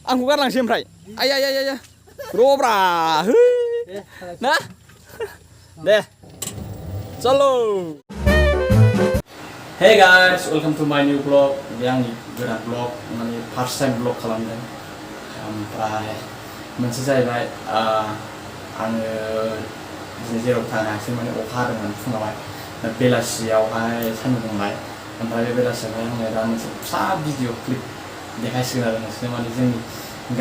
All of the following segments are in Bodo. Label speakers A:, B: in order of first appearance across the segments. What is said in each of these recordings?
A: आंखौ गारलांसै ओमफ्राय आया रब्रा ना दे चलो Hey guys, welcome to my new vlog. Ini आंनि गोदान vlog, माने first time vlog खालामदों. ओमफ्राय मोनसे जाहैबाय आङो जेराव थाङाखै माने अखा हादोंमोन फुङावहाय बेलासियावहाय सान्दुं दुंबाय ओमफ्राय बे बेलासियावहाय आङो दा मोनसे फिसा भिडिअ क्लिप देखायसिगोन आरो नोंसोरनो माने जोंनि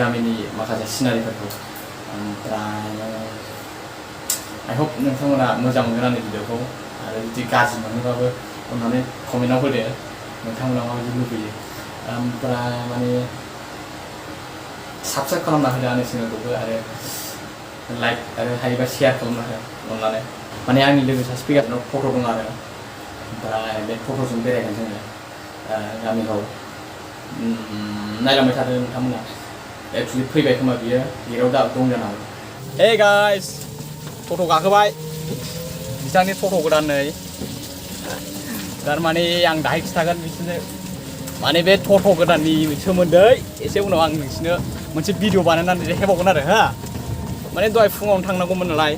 A: गामिनि माखासे सिनारिफोरखौ ओमफ्राय I hope नोंथांमोना मोजां मोनगोन आंनि भिडिअखौ आरो जुदि गाज्रि मोनोबाबो अन्नानै कमेन्टआव होदो नोंथांमोना माबायदि लुबैयो ओमफ्राय माने साबस्क्राइब खालामना होदो आंनि चेनेलखौबो आरो लाइक आरो हायोबा शेयार खालामना हो अन्नानै माने आंनि लोगो सासे फैगासिनो फट' दं आरो ओमफ्राय बे फट'जों बेरायगोन जोङो गामियाव नायलांबाय थादो नोंथांमोना एक्चुअलि फैबाय खोमा बियो गेटआव दा दं जानो हागौ Hey guys टट' गाखोबाय बिथांनि टट' गोदान नै थारमाने आं दाहाय खिथागोन बिसोरनो माने बे टट' गोदाननि सोमोन्दै एसे उनाव आं नोंसोरनो मोनसे भिडिअ बानायनानै देखायबावगोन आरो हा माने दहाय फुङावनो थांनांगौमोन नालाय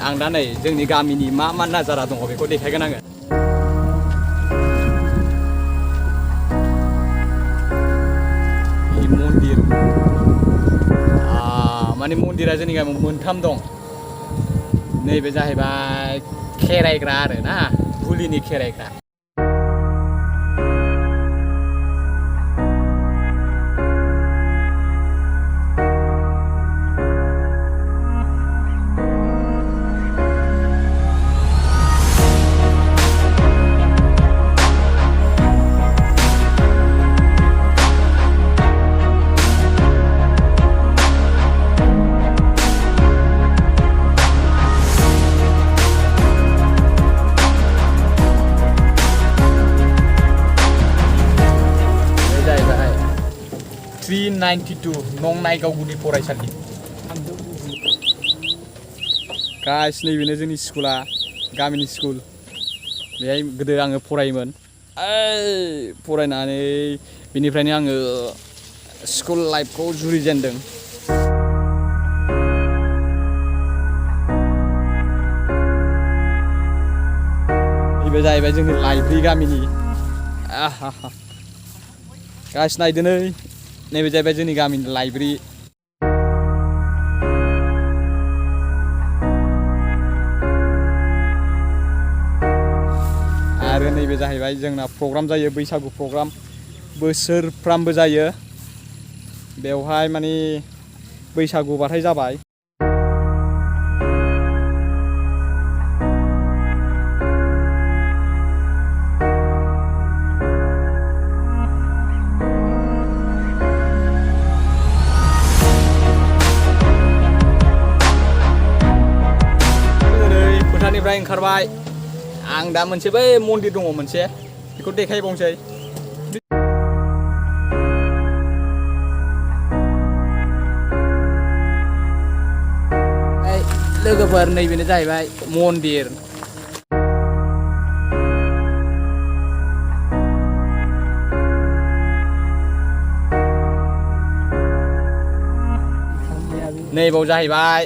A: आं दा नै जोंनि गामिनि मा नाजारा दङ बेखौ देखायगोन आङो मन्दिर माने मन्दिरा जोंनि गामियाव मोनथाम दं नैबे जाहैबाय खेरायग्रा आरो ना बुलिनि खेरायग्रा नंनायगाव गुदि फरायसालि गाइस नैबेनो जोंनि स्कुला गामिनि स्कुल बेहाय गोदो आङो फरायोमोन फरायनानै बेनिफ्रायनो आङो स्कुल लाइफखौ जुरिजेनदों नैबे जाहैबाय जोंनि लाइब्रेरि गामिनि गाइस नायदो नैबे जाहैबाय जोंनि गामिनि लाइब्रेरि आरो नैबे जाहैबाय जोंना प्रग्राम जायो बैसागु प्रग्राम बोसोरफ्रामबो जायो बेवहाय माने बैसागुबाथाय जाबाय निफ्राय ओंखारबाय आं दा मोनसे बै मन्दिर दङ मोनसे बेखौ देखायबावनोसै लोगोफोर नैबेनो जाहैबाय मन्दिर नैबाव जाहैबाय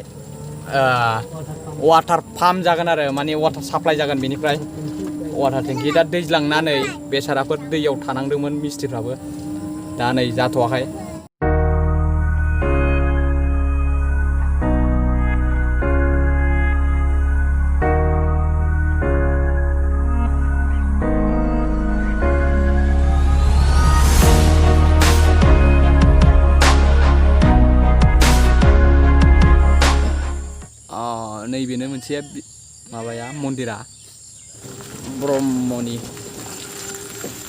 A: वाटार पाम्प जागोन आरो माने वाटार साप्लाइ जागोन बेनिफ्राय वाटार टेंकि दा दैज्लांनानै बेसाराफोर दैयाव थानांदोंमोन मिस्ट्रिफ्राबो दा नै जाथ'वाखै नैबेनो मोनसे माबाया मन्दिरा ब्रह्मनि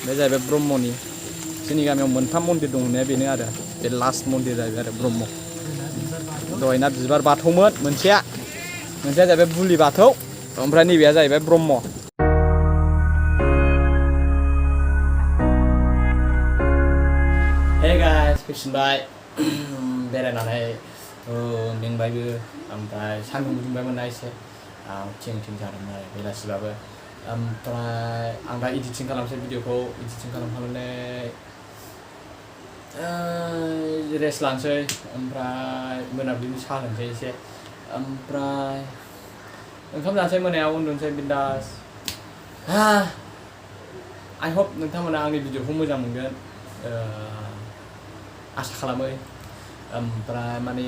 A: बे जाहैबाय ब्रह्मनि जोंनि गामियाव मोनथाम मन्दिर दं होननाया बेनो आरो बे लास्ट मन्दिर जाहैबाय आरो ब्रह्म दहायना बिबार बाथौमोन मोनसेया जाहैबाय बुलि बाथौ ओमफ्राय नैबेया जाहैबाय ब्रह्म Hey guys फैफिनबाय बेरायनानै मेंबायबो ओमफ्राय सान्दुंबो दुंबायमोन ना एसे थिं जादोंमोन आरो बेलासिबाबो ओमफ्राय आं दा इडिटिं खालामसै भिडिअखौ इडिटिं खालामखांनानै रेस्ट लानोसै ओमफ्राय मोनाबिलिनि साहा लोंसै एसे ओमफ्राय ओंखाम जानोसै मोनायाव उन्दुनोसै बिन्दास आइ होप नोंथांमोना आंनि भिडिअखौ मोजां मोनगोन आसा खालामो ओमफ्राय माने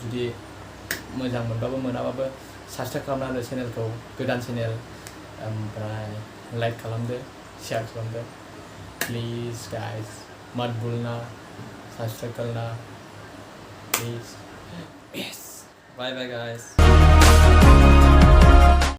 A: जुदि मोजां मोनबाबो मोनाबाबो साबसक्राइब खालामना होदो चेनेलखौ गोदान चेनेल ओमफ्राय लाइक खालामदो शेयार खालामदो प्लिज गाइस मत भूलना सब्सक्राइब करना please yes bye bye guys